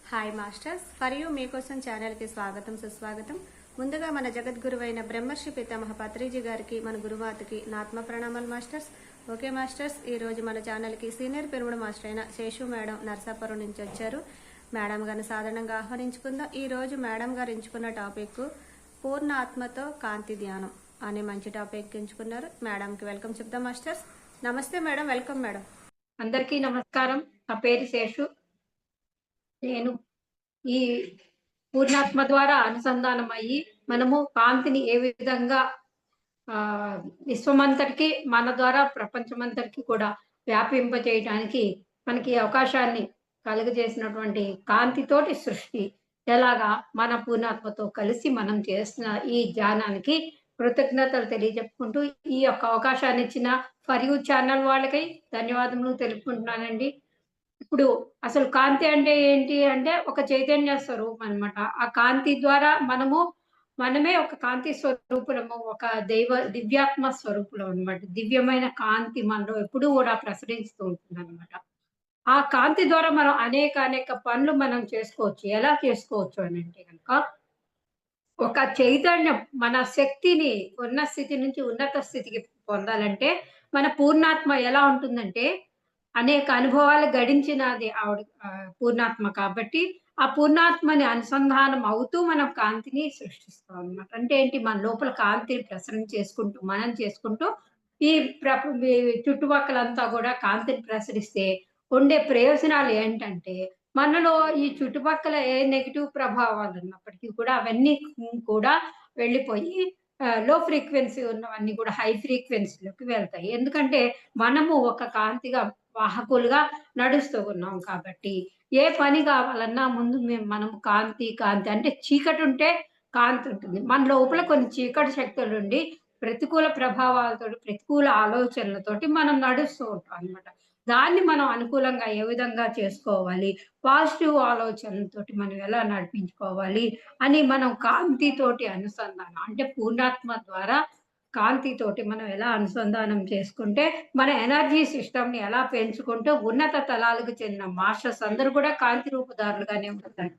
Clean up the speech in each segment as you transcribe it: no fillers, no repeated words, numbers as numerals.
Hi masters, for you మీకోసం ఛానల్కి స్వాగతం సుస్వాగతం. ముందుగా మన జగద్గురువైన బ్రహ్మర్షి పితామహ పత్రిజీ గారికి, మన గురుమాతకి నా ఆత్మ ప్రణామాలు మాస్టర్స్. ఓకే మాస్టర్స్, ఈరోజు మన ఛానల్కి సీనియర్ పిరమిడ్ మాస్టర్ అయిన శేషు మేడం నర్సాపురం నుంచి వచ్చారు. మేడం గారిని సాధారణంగా ఆహ్వానించుకుందాం. ఈరోజు మేడం గారు ఎంచుకున్న టాపిక్ పూర్ణ ఆత్మతో కాంతి ధ్యానం అనే మంచి టాపిక్ ఎంచుకున్నారు. మేడంకి వెల్కమ్ చెప్దాం మాస్టర్స్. నమస్తే మేడం, వెల్కమ్ మేడం. అందరికీ నమస్కారం. నా పేరు శేషు. నేను ఈ పూర్ణాత్మ ద్వారా అనుసంధానం అయ్యి మనము కాంతిని ఏ విధంగా విశ్వమంతటికి మన ద్వారా ప్రపంచమంతటికి కూడా వ్యాపింపజేయడానికి మనకి అవకాశాన్ని కలుగజేసినటువంటి కాంతితోటి సృష్టి ఎలాగా మన పూర్ణాత్మతో కలిసి మనం చేసిన ఈ ధ్యానానికి కృతజ్ఞతలు తెలియజెప్పుకుంటూ ఈ యొక్క అవకాశాన్ని ఇచ్చిన ఫర్ యూ ఛానల్ వాళ్ళకి ధన్యవాదములు తెలుపుకుంటున్నానండి. ఇప్పుడు అసలు కాంతి అంటే ఏంటి అంటే ఒక చైతన్య స్వరూపం అన్నమాట. ఆ కాంతి ద్వారా మనమే ఒక కాంతి స్వరూపులము, ఒక దివ్యాత్మ స్వరూపులం అన్నమాట. దివ్యమైన కాంతి మనలో ఎప్పుడూ కూడా ప్రసరిస్తూ ఉంటుందన్నమాట. ఆ కాంతి ద్వారా మనం అనేక పనులు మనం చేసుకోవచ్చు. ఎలా చేసుకోవచ్చు అనంటే గనక, ఒక చైతన్యం మన శక్తిని ఉన్న స్థితి నుంచి ఉన్నత స్థితికి పొందాలంటే, మన పూర్ణాత్మ ఎలా ఉంటుందంటే, అనేక అనుభవాలు గడించినది ఆవిడ పూర్ణాత్మ కాబట్టి, ఆ పూర్ణాత్మని అనుసంధానం అవుతూ మనం కాంతిని సృష్టిస్తాం అన్నమాట. అంటే ఏంటి? మన లోపల కాంతిని ప్రసరణ చేసుకుంటూ, మనం చేసుకుంటూ ఈ ఈ చుట్టుపక్కలంతా గూడా కాంతిని ప్రసరిస్తే ఉండే ప్రయోజనాలు ఏంటంటే, మనలో ఈ చుట్టుపక్కల ఏ నెగెటివ్ ప్రభావాలున్నప్పటికీ కూడా అవన్నీ కూడా వెళ్ళిపోయి లో ఫ్రీక్వెన్సీ ఉన్నవన్నీ కూడా హై ఫ్రీక్వెన్సీలోకి వెళ్తాయి. ఎందుకంటే మనము ఒక కాంతిగా వాహకులుగా నడుస్తూ ఉన్నాం కాబట్టి, ఏ పని కావాలన్నా ముందు మనం కాంతి అంటే చీకటుంటే కాంతి ఉంటుంది. మన లోపల కొన్ని చీకటి శక్తులుండి ప్రతికూల ప్రభావాలతోటి, ప్రతికూల ఆలోచనలతోటి మనం నడుస్తూ ఉంటాం అన్నమాట. దాన్ని మనం అనుకూలంగా ఏ విధంగా చేసుకోవాలి, పాజిటివ్ ఆలోచనలతోటి మనం ఎలా నడిపించుకోవాలి అని మనం కాంతితోటి అనుసంధానం అంటే పూర్ణాత్మ ద్వారా కాంతితోటి మనం ఎలా అనుసంధానం చేసుకుంటే, మన ఎనర్జీ సిస్టమ్‌ని ఎలా పెంచుకుంటూ ఉన్నత తలాలకు చెందిన మాస్టర్స్ అందరూ కూడా కాంతి రూపదారులుగానే ఉంటారు.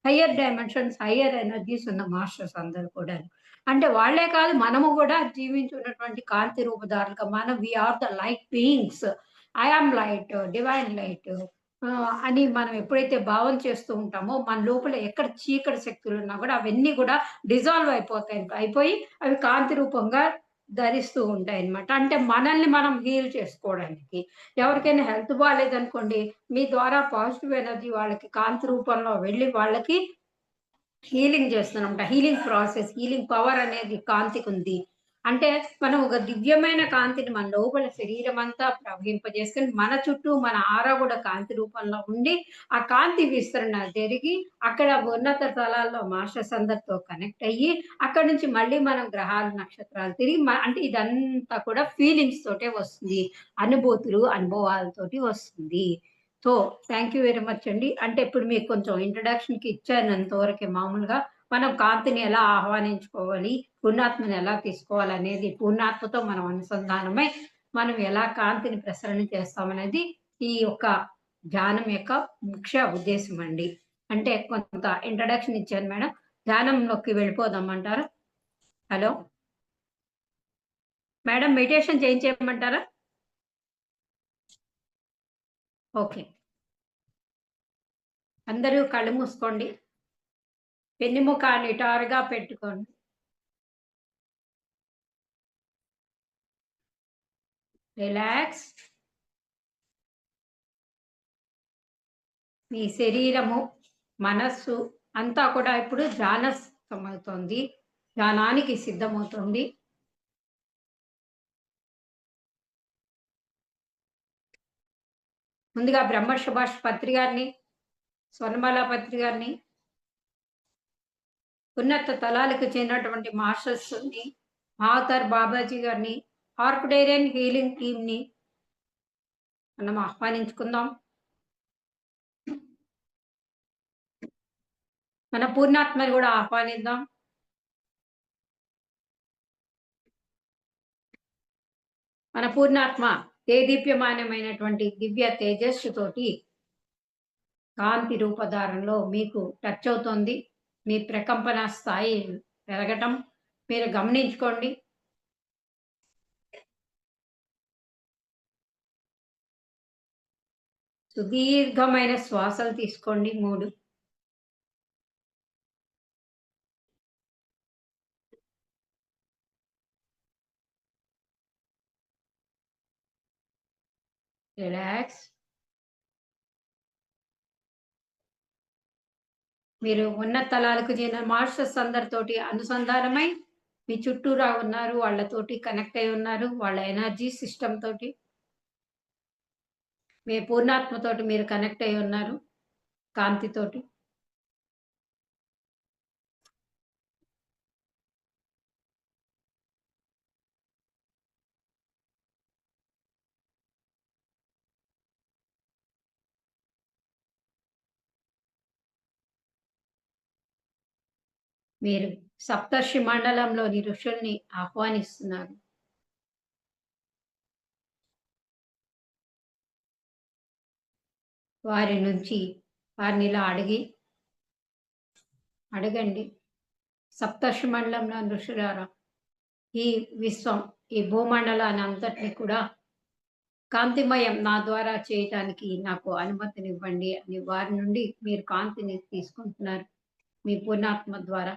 హయ్యర్ డైమెన్షన్స్, హయ్యర్ ఎనర్జీస్ ఉన్న మాస్టర్స్ అందరూ కూడాను. అంటే వాళ్ళే కాదు, మనము కూడా జీవించున్నటువంటి కాంతి రూపదారులుగా we are the light beings. I am light, divine light అని మనం ఎప్పుడైతే భావన చేస్తూ ఉంటామో, మన లోపల ఎక్కడ చీకటి శక్తులున్నా కూడా అవన్నీ కూడా డిజాల్వ్ అయిపోతాయి. అయిపోయి అవి కాంతి రూపంగా ధరిస్తూ ఉంటాయన్నమాట. అంటే మనల్ని మనం హీల్ చేసుకోవడానికి. ఎవరికైనా హెల్త్ బాలేదనుకోండి, మీ ద్వారా పాజిటివ్ ఎనర్జీ వాళ్ళకి కాంతి రూపంలో వెళ్ళి వాళ్ళకి హీలింగ్ చేస్తున్నామంట. హీలింగ్ ప్రాసెస్, హీలింగ్ పవర్ అనేది కాంతికుంది. అంటే మనం ఒక దివ్యమైన కాంతిని మన లోపల శరీరమంతా ప్రవహింపజేసుకొని, మన చుట్టూ మన ఆరా గూడా కాంతి రూపంలో ఉండి, ఆ కాంతి విస్తరణ జరిగి, అక్కడ ఉన్నత తలాల్లో మాస్టర్స్ అందరితో కనెక్ట్ అయ్యి, అక్కడి నుంచి మళ్ళీ మనం గ్రహాలు, నక్షత్రాలు తిరిగి అంటే ఇదంతా కూడా ఫీలింగ్స్ తోటే వస్తుంది. అనుభూతులు, అనుభవాలతోటి వస్తుంది. So, thank you very much అండి. అంటే ఇప్పుడు మీకు కొంచెం ఇంట్రడక్షన్‌కి ఇచ్చాను అంతవరకే మామూలుగా. మనం కాంతిని ఎలా ఆహ్వానించుకోవాలి, పూర్ణాత్మని ఎలా తీసుకోవాలనేది, పూర్ణాత్మతో మనం అనుసంధానమై, మనం ఎలా కాంతిని ప్రసరణ చేస్తామనేది ఈ యొక్క ధ్యానం యొక్క ముఖ్య ఉద్దేశ్యం అండి. అంటే కొంత ఇంట్రడక్షన్ ఇచ్చాను మేడం. ధ్యానంలోకి వెళ్ళిపోదామంటారా? హలో! మేడం మెడిటేషన్ చేయించేయమంటారా? ఓకే. అందరూ కళ్ళు మూసుకోండి. వెన్నెముక నిటారుగా పెట్టుకోండి. రిలాక్స్. మీ శరీరము, మనస్సు అంతా కూడా ఇప్పుడు ధ్యానస్థమవుతోంది. ధ్యానానికి సిద్ధమవుతుంది. ముందుగా బ్రహ్మ సుభాష్ పత్రి గారిని, స్వర్ణమాల పత్రి గారిని, ఉన్నత తలాలకు చెందినటువంటి మాస్టర్స్‌ని, మహావతార్ బాబాజీ గారిని, ఆర్కిడేరియన్ హీలింగ్ టీమ్‌ని మనం ఆహ్వానించుకుందాం. మన పూర్ణాత్మని కూడా ఆహ్వానిద్దాం. మన పూర్ణాత్మ దేదీప్యమానమైనటువంటి దివ్య తేజస్సుతోటి కాంతి రూపధారంలో మీకు టచ్ అవుతోంది. మీ ప్రకంపన స్థాయి పెరగటం మీరు గమనించుకోండి. సుదీర్ఘమైన శ్వాసలు తీసుకోండి 3. రిలాక్స్. మీరు ఉన్నత తలాలకు చెందిన మాస్టర్స్ అందరితోటి అనుసంధానమై మీ చుట్టూరా ఉన్నారు. వాళ్ళతోటి కనెక్ట్ అయి ఉన్నారు. వాళ్ళ ఎనర్జీ సిస్టమ్ తోటి. మీ పూర్ణాత్మతోటి మీరు కనెక్ట్ అయి ఉన్నారు. కాంతితోటి. మీరు సప్తర్షి మండలంలోని ఋషుల్ని ఆహ్వానిస్తున్నారు. వారి నుంచి వారిని ఇలా అడగండి. సప్తర్షి మండలంలో ఋషులారా, ఈ విశ్వం, ఈ భూమండలాన్ని అంతటిని కూడా కాంతిమయం నా ద్వారా చేయటానికి నాకు అనుమతినివ్వండి అని వారి నుండి మీరు కాంతిని తీసుకుంటున్నారు మీ పూర్ణాత్మ ద్వారా.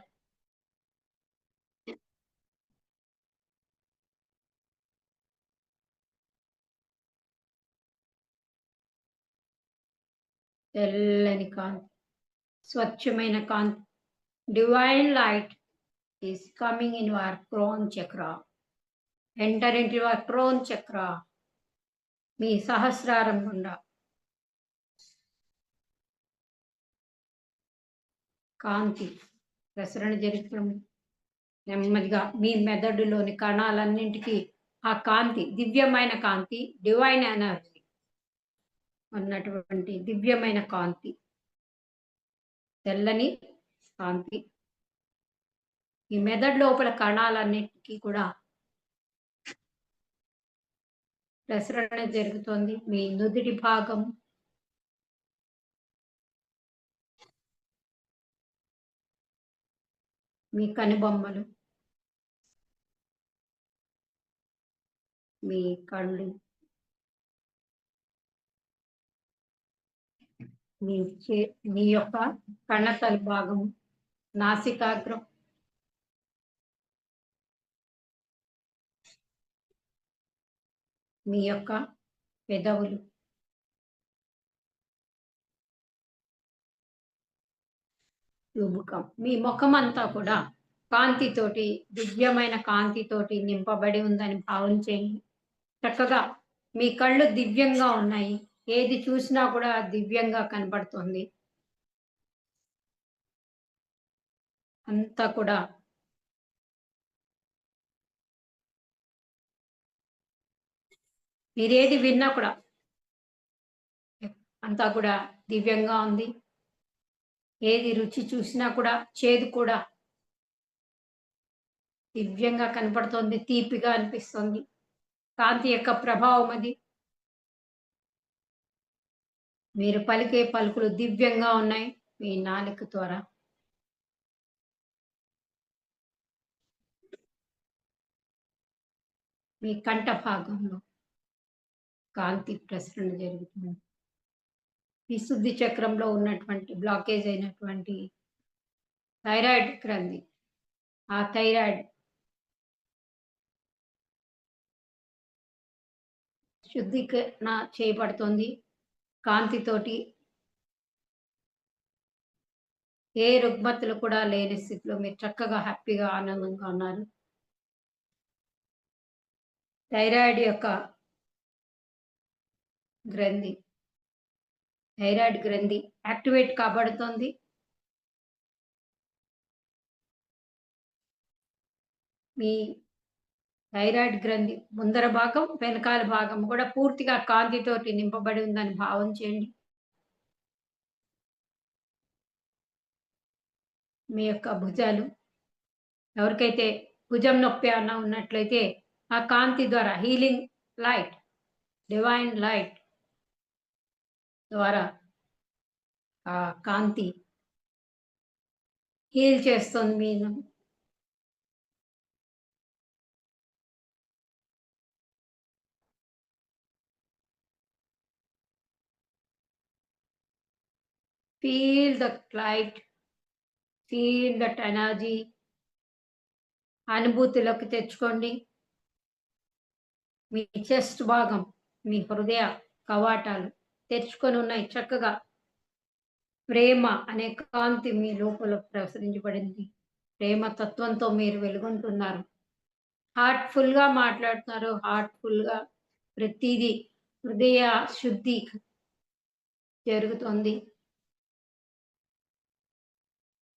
తెల్లని కాంతి, స్వచ్ఛమైన కాంతి, divine light is coming in your crown chakra. Enter into your crown chakra. మీ సహస్రారం గుండా కాంతి ప్రసరణ జరుగుతుంది. నెమ్మదిగా మీ మెదడులోని కణాలన్నింటికి ఆ కాంతి, దివ్యమైన కాంతి, డివైన్ ఎనర్జీ అన్నటువంటి దివ్యమైన కాంతి, తెల్లని కాంతి ఈ మెదడు లోపల కణాలన్నిటికీ కూడా ప్రసరణ జరుగుతోంది. మీ నుదిటి భాగం, మీ కనుబొమ్మలు, మీ కళ్ళు, మీ యొక్క కన్నతల భాగం, నాసికాగ్రం, మీ యొక్క పెదవులు, రుబుకం, మీ ముఖం అంతా కూడా కాంతితోటి, దివ్యమైన కాంతితోటి నింపబడి ఉందని భావించేయండి. చక్కగా మీ కళ్ళు దివ్యంగా ఉన్నాయి. ఏది చూసినా కూడా దివ్యంగా కనబడుతుంది. అంతా కూడా మీరేది విన్నా కూడా అంతా కూడా దివ్యంగా ఉంది. ఏది రుచి చూసినా కూడా, చేదు కూడా దివ్యంగా కనపడుతోంది, తీపిగా అనిపిస్తుంది. కాంతి యొక్క ప్రభావం అది. మీరు పలికే పలుకులు దివ్యంగా ఉన్నాయి మీ నాలుక ద్వారా. మీ కంఠ భాగంలో కాంతి ప్రసరణ జరుగుతుంది. ఈ శుద్ధి చక్రంలో ఉన్నటువంటి బ్లాకేజ్ అయినటువంటి థైరాయిడ్ గ్రంథి, ఆ థైరాయిడ్ శుద్ధీకరణ చేయబడుతుంది కాంతితోటి. ఏ రుగ్మతులు కూడా లేని స్థితిలో మీరు చక్కగా హ్యాపీగా ఆనందంగా ఉన్నారు. థైరాయిడ్ యొక్క గ్రంథి, థైరాయిడ్ గ్రంథి యాక్టివేట్ కాబడుతోంది. మీ థైరాయిడ్ గ్రంథి ముందర భాగం, వెనకాల భాగం కూడా పూర్తిగా కాంతితోటి నింపబడి ఉందని భావం చేయండి. మీ యొక్క భుజాలు, ఎవరికైతే భుజం నొప్పి అన్న ఉన్నట్లయితే ఆ కాంతి ద్వారా, హీలింగ్ లైట్, డివైన్ లైట్ ద్వారా ఆ కాంతి హీల్ చేస్తుంది మీను. Feel that light, feel that energy. అనుభూతిలోకి తెచ్చుకోండి. మీ చెస్ట్ భాగం, మీ హృదయ కవాటాలు తెరుచుకొని ఉన్నాయి. చక్కగా ప్రేమ అనే కాంతి మీ లోపల ప్రసరించబడింది. ప్రేమ తత్వంతో మీరు వెలుగొంటున్నారు. హార్ట్‌ఫుల్‌గా మాట్లాడుతున్నారు. హార్ట్‌ఫుల్‌గా ప్రతీదీ హృదయ శుద్ధి జరుగుతుంది.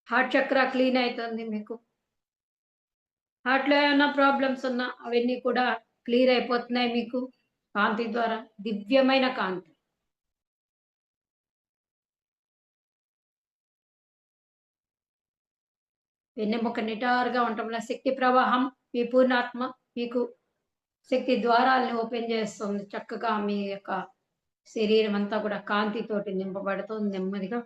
హార్ట్ చక్ర క్లీన్ అయితుంది మీకు. హార్ట్‌లో ఏమన్నా ప్రాబ్లమ్స్ ఉన్నా అవన్నీ కూడా క్లియర్ అయిపోతున్నాయి మీకు కాంతి ద్వారా. దివ్యమైన కాంతి. వెన్నెముక నిటారుగా ఉండటం వల్ల శక్తి ప్రవాహం మీ పూర్ణాత్మ మీకు శక్తి ద్వారాలను ఓపెన్ చేస్తుంది. చక్కగా మీ యొక్క శరీరం అంతా కూడా కాంతితోటి నింపబడుతుంది నెమ్మదిగా.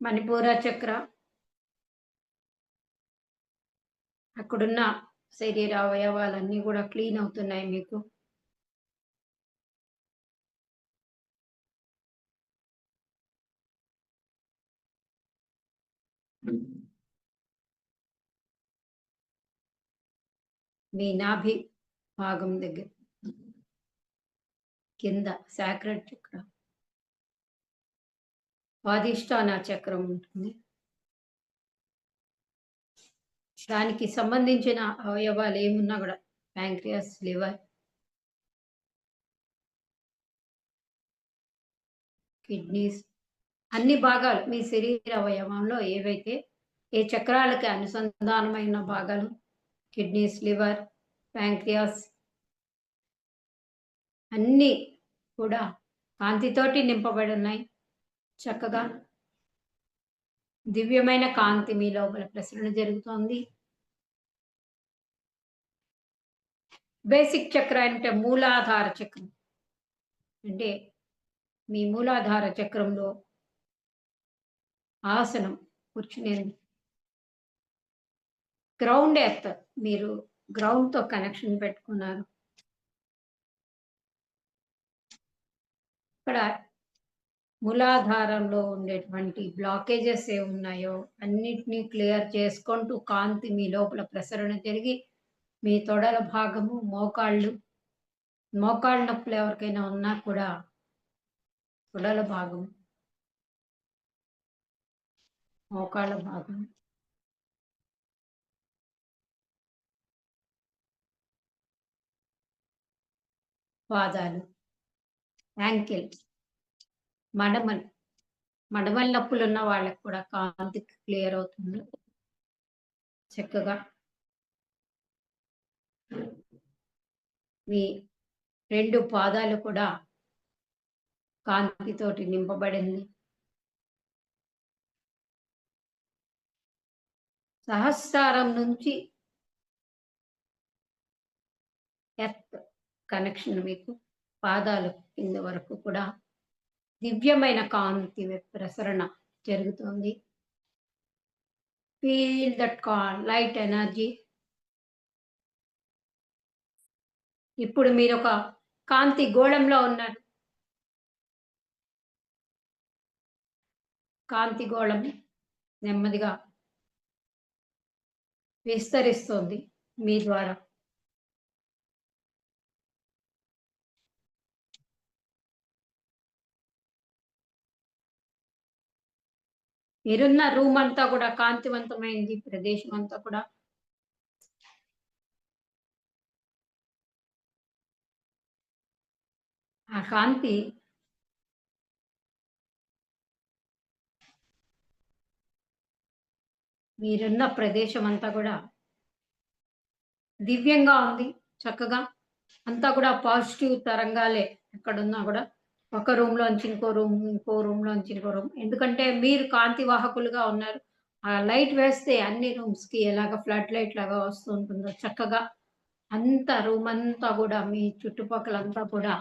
మణిపూర చక్ర, అక్కడున్న శరీర అవయవాలన్నీ కూడా క్లీన్ అవుతున్నాయి మీకు. మీ నాభి భాగం దగ్గర కింద సాక్రెడ్ చక్ర, స్వాదిష్టాన చక్రం ఉంటుంది. దానికి సంబంధించిన అవయవాలు ఏమున్నా కూడా ప్యాంక్రియాస్, లివర్, కిడ్నీస్, అన్ని భాగాలు మీ శరీర అవయవంలో ఏవైతే ఏ చక్రాలకి అనుసంధానమైన భాగాలు కిడ్నీస్, లివర్, ప్యాంక్రియాస్ అన్నీ కూడా కాంతితోటి నింపబడి ఉన్నాయి. చక్కగా దివ్యమైన కాంతి మీ లోపల ప్రసరణ జరుగుతోంది. బేసిక్ చక్ర అంటే మూలాధార చక్రం. అంటే మీ మూలాధార చక్రంలో ఆసనం కూర్చునేది. గ్రౌండ్ ఎర్త్, మీరు గ్రౌండ్‌తో కనెక్షన్ పెట్టుకున్నారు. ఇక్కడ మూలాధారంలో ఉండేటువంటి బ్లాకేజెస్ ఏమున్నాయో అన్నిటిని క్లియర్ చేసుకుంటూ కాంతి మీ లోపల ప్రసరణ జరిగి మీ తొడల భాగము, మోకాళ్ళ నొప్పులు ఎవరికైనా ఉన్నా కూడా తొడల భాగం, మోకాళ్ళ భాగం, పాదాలు, యాంకిల్, మడమల నొప్పులు ఉన్న వాళ్ళకి కూడా కాంతి క్లియర్ అవుతుంది. చక్కగా మీ 2 పాదాలు కూడా కాంతితోటి నింపబడింది. సహస్రారం నుంచి ఎర్త్ కనెక్షన్ మీకు పాదాలు కింద వరకు కూడా దివ్యమైన కాంతి ప్రసరణ జరుగుతుంది. Feel that light energy. ఇప్పుడు మీరు ఒక కాంతి గోళంలో ఉన్నారు. కాంతి గోళం నెమ్మదిగా విస్తరిస్తుంది మీ ద్వారా. మీరున్న రూమ్ అంతా కూడా కాంతివంతమైంది. ప్రదేశం అంతా కూడా ఆ కాంతి మీరున్న ప్రదేశం అంతా కూడా దివ్యంగా ఉంది. చక్కగా అంతా కూడా పాజిటివ్ తరంగాలే. ఎక్కడున్నా కూడా ఒక రూమ్‌లోంచి ఇంకో రూమ్, ఇంకో రూమ్‌లోంచి ఇంకో రూమ్. ఎందుకంటే మీరు కాంతి వాహకులుగా ఉన్నారు. ఆ లైట్ వేస్తే అన్ని రూమ్స్‌కి ఎలాగ ఫ్లడ్ లైట్ లాగా వస్తూ ఉంటుందో చక్కగా అంతా రూమంతా గూడా మీ చుట్టుపక్కలంతా కూడా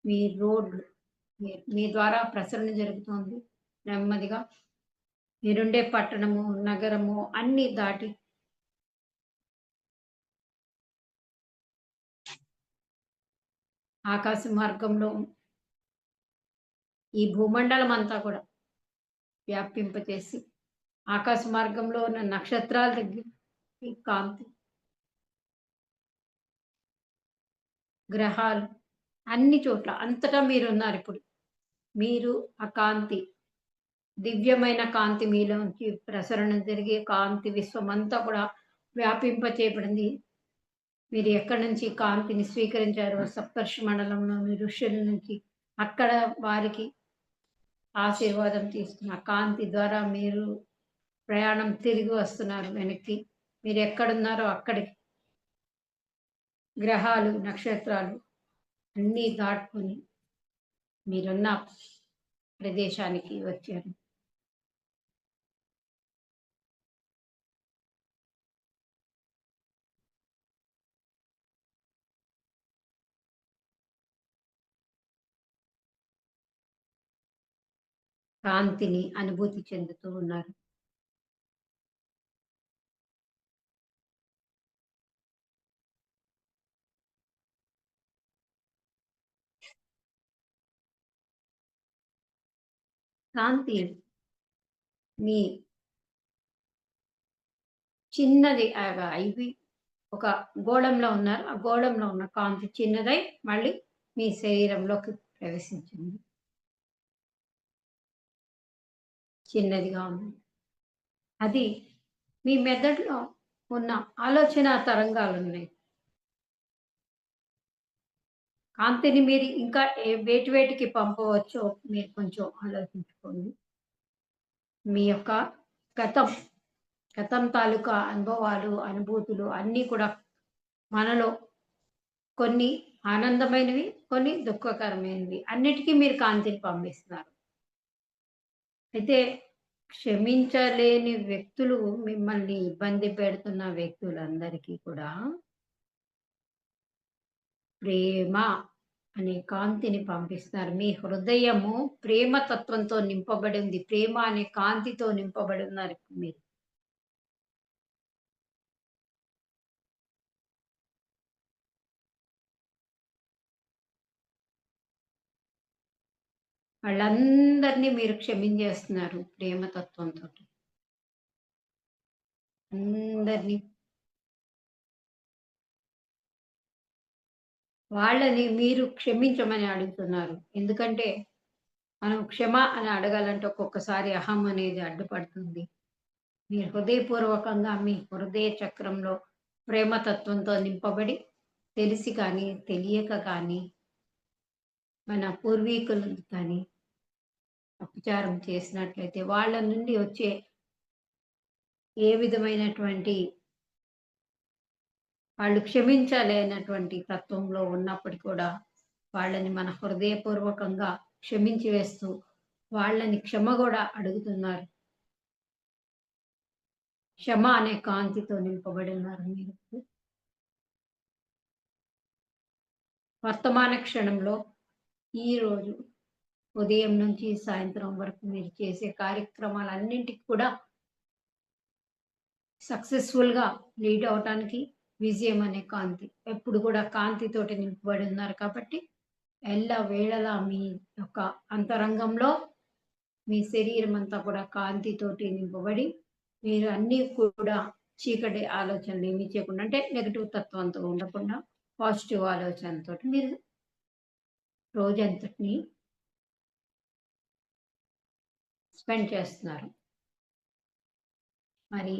మీ రోడ్లు మీ ద్వారా ప్రసరణ జరుగుతోంది. నెమ్మదిగా మీరుండే పట్టణము, నగరము అన్నీ దాటి ఆకాశ మార్గంలో ఈ భూమండలం అంతా కూడా వ్యాపింపచేసి, ఆకాశ మార్గంలో ఉన్న నక్షత్రాల దగ్గర ఈ కాంతి, గ్రహాలు అన్ని చోట్ల అంతటా మీరున్నారిప్పుడు. మీరు ఆ కాంతి, దివ్యమైన కాంతి మీలోంచి ప్రసరణ జరిగే కాంతి విశ్వమంతా కూడా వ్యాపింపచేయబడింది. మీరు ఎక్కడి నుంచి కాంతిని స్వీకరించారో సప్తర్షి మండలంలోని ఋషుల నుంచి, అక్కడ వారికి ఆశీర్వాదం తీసుకున్న కాంతి ద్వారా మీరు ప్రయాణం తిరిగి వస్తున్నారు వెనక్కి. మీరెక్కడున్నారో అక్కడికి. గ్రహాలు, నక్షత్రాలు అన్నీ దాటుకొని మీరున్న ప్రదేశానికి వచ్చారు. కాంతిని అనుభూతి చెందుతూ ఉన్నారు. కాంతి మీ చిన్నది ఇవి ఒక గోళంలో ఉన్నారు. ఆ గోళంలో ఉన్న కాంతి చిన్నదై మళ్ళీ మీ శరీరంలోకి ప్రవేశించింది. చిన్నదిగా ఉంది. అది మీ మెదడులో ఉన్న ఆలోచన తరంగాలున్నాయి. కాంతిని మీరు ఇంకా వేటికి పంపవచ్చో మీరు కొంచెం ఆలోచించుకోండి. మీ యొక్క గతం, గతం తాలూకా అనుభవాలు, అనుభూతులు అన్నీ కూడా మనలో కొన్ని ఆనందమైనవి, కొన్ని దుఃఖకరమైనవి. అన్నిటికీ మీరు కాంతిని పంపిస్తున్నారు. అయితే క్షమించలేని వ్యక్తులు, మిమ్మల్ని ఇబ్బంది పెడుతున్న వ్యక్తులందరికీ కూడా ప్రేమ అనే కాంతిని పంపిస్తున్నారు. మీ హృదయము ప్రేమ తత్వంతో నింపబడి ఉంది. ప్రేమ అనే కాంతితో నింపబడి ఉన్నారు మీరు. వాళ్ళందరినీ మీరు క్షమించేస్తున్నారు ప్రేమ తత్వంతోటి. అందరిని వాళ్ళని మీరు క్షమించమని అడుగుతున్నారు. ఎందుకంటే మనం క్షమ అని అడగాలంటే ఒక్కొక్కసారి అహం అనేది అడ్డుపడుతుంది. మీరు హృదయపూర్వకంగా మీ హృదయ చక్రంలో ప్రేమతత్వంతో నింపబడి, తెలిసి కానీ, తెలియక కానీ, మన పూర్వీకులు కానీ అపచారం చేసినట్లయితే వాళ్ళ నుండి వచ్చే ఏ విధమైనటువంటి వాళ్ళు క్షమించలేనటువంటి తత్వంలో ఉన్నప్పటికి కూడా వాళ్ళని మన హృదయపూర్వకంగా క్షమించి వేస్తూ వాళ్ళని క్షమ కూడా అడుగుతున్నారు. క్షమ అనే కాంతితో నింపబడి ఉన్నారు మీరు. వర్తమాన క్షణంలో ఈరోజు ఉదయం నుంచి సాయంత్రం వరకు మీరు చేసే కార్యక్రమాలన్నింటికి కూడా సక్సెస్ఫుల్‌గా లీడ్ అవ్వటానికి విజయం అనే కాంతి. ఎప్పుడు కూడా కాంతితోటి నింపబడి ఉన్నారు కాబట్టి, ఎల్లవేళలా మీ యొక్క అంతరంగంలో మీ శరీరం అంతా కూడా కాంతితోటి నింపబడి, మీరు అన్నీ కూడా చీకటి ఆలోచనలు ఏమీ చేయకుండా అంటే నెగెటివ్ తత్వంతో ఉండకుండా పాజిటివ్ ఆలోచనతోటి మీరు రోజంతటిని స్పెండ్ చేస్తున్నారు. మరి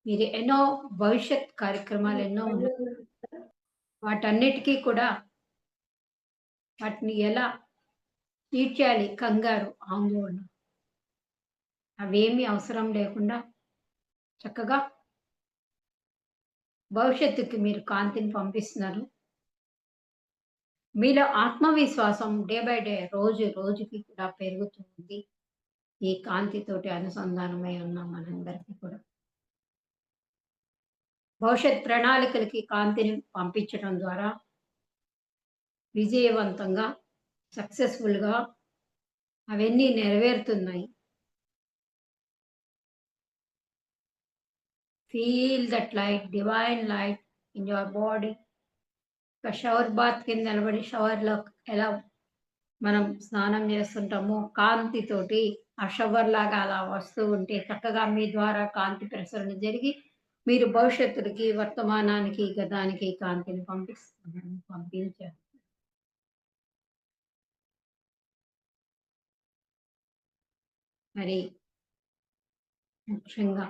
మీరు ఎన్నో భవిష్యత్ కార్యక్రమాలు ఎన్నో ఉన్నాయి. వాటన్నిటికీ కూడా వాటిని ఎలా తీర్చాలి కంగారు, ఆందోళన అవేమీ అవసరం లేకుండా చక్కగా భవిష్యత్తుకి మీరు కాంతిని పంపిస్తున్నారు. మీలో ఆత్మవిశ్వాసం డే బై డే రోజు రోజుకి కూడా పెరుగుతుంది. ఈ కాంతితోటి అనుసంధానమై ఉన్నాం మనందరికీ కూడా. భవిష్యత్ ప్రణాళికలకి కాంతిని పంపించడం ద్వారా విజయవంతంగా, సక్సెస్‌ఫుల్‌గా అవన్నీ నెరవేరుతున్నాయి. Feel that light, divine light in your body. ఒక షవర్ బాత్ కింద నిలబడి షవర్‌లో ఎలా మనం స్నానం చేస్తుంటామో కాంతితోటి ఆ షవర్‌లాగా అలా వస్తూ ఉంటే చక్కగా మీ ద్వారా కాంతి ప్రసరణ జరిగి మీరు భవిష్యత్తుకి, వర్తమానానికి, గతానికి కాంతిని పంపించారు. మరి ముఖ్యంగా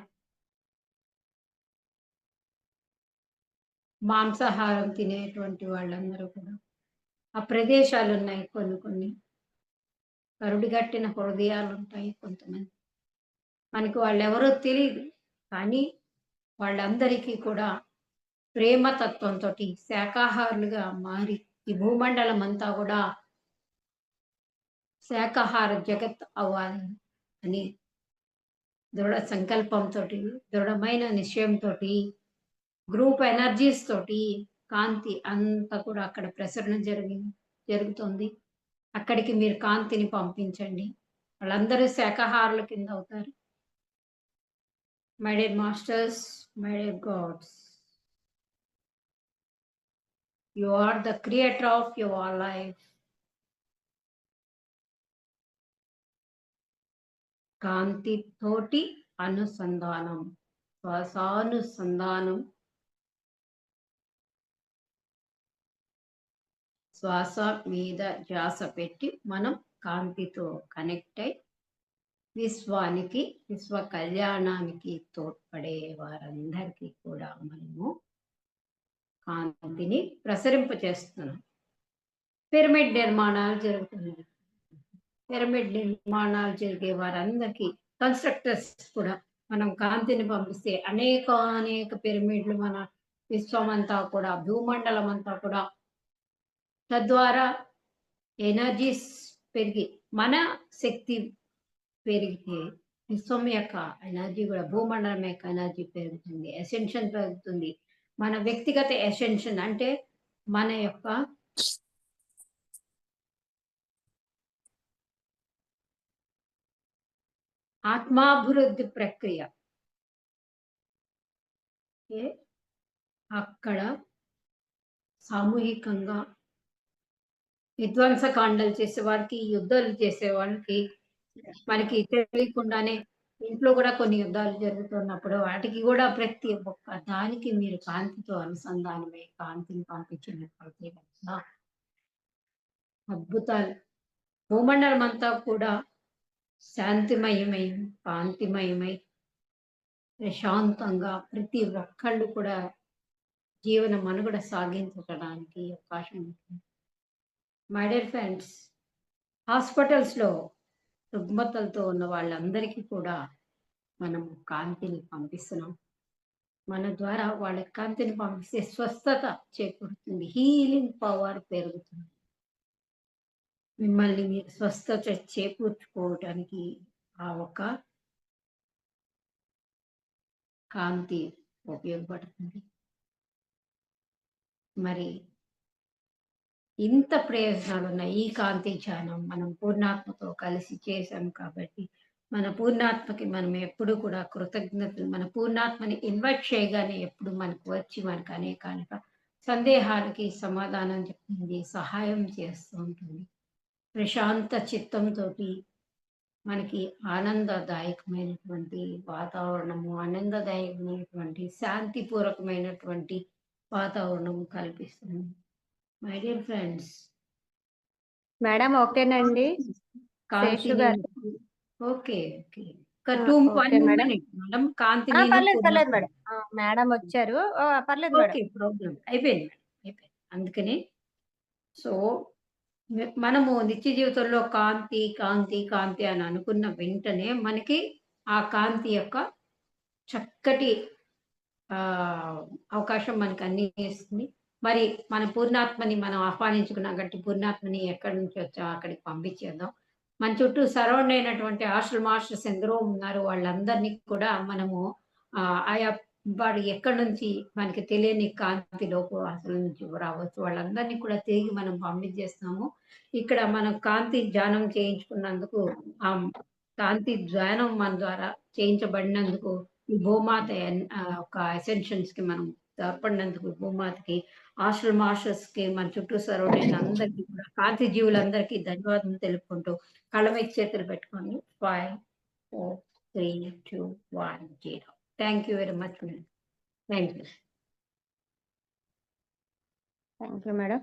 మాంసాహారం తినేటువంటి వాళ్ళందరూ కూడా ఆ ప్రదేశాలున్నాయి కొన్ని కొన్ని. కరుడుగట్టిన హృదయాలుంటాయి కొంతమంది. మనకి వాళ్ళెవరో తెలీదు. కానీ వాళ్ళందరికీ కూడా ప్రేమ తత్వంతోటి శాకాహారులుగా మారి ఈ భూమండలం అంతా కూడా శాకాహార జగత్ అవ్వాలి అని దృఢ సంకల్పంతోటి, దృఢమైన నిశ్చయంతోటి, గ్రూప్ ఎనర్జీస్ తోటి కాంతి అంతా కూడా అక్కడ ప్రసరణ జరుగుతుంది. అక్కడికి మీరు కాంతిని పంపించండి. వాళ్ళందరూ శాకాహారుల కింద అవుతారు. My dear masters, my dear gods, you are the creator of your life. కాంతి తోటి అనుసంధానం, శ్వాసానుసంధానం, శ్వాస మీద ధ్యాస పెట్టి మనం కాంతితో కనెక్ట్ అయి విశ్వానికి, విశ్వ కళ్యాణానికి తోడ్పడే వారందరికీ కూడా మనము కాంతిని ప్రసరింపచేస్తున్నాం. పిరమిడ్ నిర్మాణాలు జరుగుతున్నాయి. పిరమిడ్ నిర్మాణాలు జరిగే వారందరికీ కన్స్ట్రక్టర్స్ కూడా మనం కాంతిని పంపిస్తే అనేక పిరమిడ్లు మన విశ్వమంతా కూడా, భూమండలం అంతా కూడా తద్వారా ఎనర్జీస్ పెరిగి మన శక్తి పెరిగితే విశ్వం యొక్క ఎనర్జీ కూడా, భూమండలం యొక్క ఎనర్జీ పెరుగుతుంది, ఎసెన్షన్ పెరుగుతుంది. మన వ్యక్తిగత ఎసెన్షన్ అంటే మన యొక్క ఆత్మాభివృద్ధి ప్రక్రియ అక్కడ సామూహికంగా విధ్వంసకాండలు చేసే వారికి, యుద్ధాలు చేసే వాళ్ళకి మనకి తెలియకుండానే ఇంట్లో కూడా కొన్ని యుద్ధాలు జరుగుతున్నప్పుడు వాటికి కూడా ప్రతి ఒక్క దానికి మీరు కాంతితో అనుసంధానమై కాంతిని పంపించినట్లయితే కదా అద్భుతాలు. భూమండలం అంతా కూడా శాంతిమయమై, కాంతిమయమై, ప్రశాంతంగా ప్రతి ఒక్కళ్ళు కూడా జీవన మనుగడ సాగించడానికి అవకాశం ఉంటుంది. మై డియర్ ఫ్రెండ్స్, హాస్పిటల్స్‌లో రుగ్మతలతో ఉన్న వాళ్ళందరికీ కూడా మనము కాంతిని పంపిస్తున్నాం. మన ద్వారా వాళ్ళకి కాంతిని పంపిస్తే స్వస్థత చేకూరుతుంది. హీలింగ్ పవర్ పెరుగుతుంది. మిమ్మల్ని మీరు స్వస్థత చేకూర్చుకోవటానికి ఆ ఒక కాంతి ఉపయోగపడుతుంది. మరి ఇంత ప్రయోజనాలున్నాయి ఈ కాంతి ధ్యానం మనం పూర్ణాత్మతో కలిసి చేశాం కాబట్టి మన పూర్ణాత్మకి మనం ఎప్పుడు కూడా కృతజ్ఞతలు, మన పూర్ణాత్మని ఇన్వైట్ చేయగానే ఎప్పుడు మనకు వచ్చి మనకు అనేక సందేహాలకి సమాధానం చెప్తుంది, సహాయం చేస్తూ ఉంటుంది. ప్రశాంత చిత్తంతో మనకి ఆనందదాయకమైనటువంటి వాతావరణము, ఆనందదాయకమైనటువంటి శాంతిపూర్వకమైనటువంటి వాతావరణం కల్పిస్తుంది. మై డియర్ ఫ్రెండ్స్, మేడం ఓకేనండి. శేషు గారు. ఓకే ఓకే ఒక ఓకే మేడం. మేడం కాంతిని పర్లేదు పర్లేదు మేడం. మేడం వచ్చారు. పర్లేదు మేడం. ఓకే ప్రాబ్లం అయిపోయింది మేడం, అయిపోయింది. అందుకని సో మనము నిత్య జీవితంలో కాంతి కాంతి కాంతి అని అనుకున్న వెంటనే మనకి ఆ కాంతి యొక్క చక్కటి అవకాశం మనకు అన్ని ఇస్తుంది. మరి మన పూర్ణాత్మని మనం ఆహ్వానించుకున్నాం కాబట్టి పూర్ణాత్మని ఎక్కడి నుంచి వచ్చా అక్కడికి పంపించేద్దాం. మన చుట్టూ సరౌండ్ అయినటువంటి హాస్టల్ మాస్టర్స్ ఎందరో ఉన్నారు. వాళ్ళందరినీ కూడా మనము ఆయా వాడు ఎక్కడి నుంచి మనకి తెలియని కాంతి అసలు నుంచి రావచ్చు. వాళ్ళందరినీ కూడా తిరిగి మనం పంపించేస్తున్నాము. ఇక్కడ మనం కాంతి ధ్యానం చేయించుకున్నందుకు, కాంతి ధ్యానం మన ద్వారా చేయించబడినందుకు ఈ భూమాత ఒక అసెన్షన్స్‌కి మనం తోడ్పడినందుకు భూమాతకి, మాస్టర్స్‌కి, మన చుట్టూ సరౌండ్ అయిన అందరికీ కూడా కాంతి జీవులందరికీ ధన్యవాదాలు తెలుపుకుంటూ కళ్ళ మీద చేతులు పెట్టుకొని 5, 4, 3, 2, 1, 0. Thank you very much. Thank you. Thank you madam.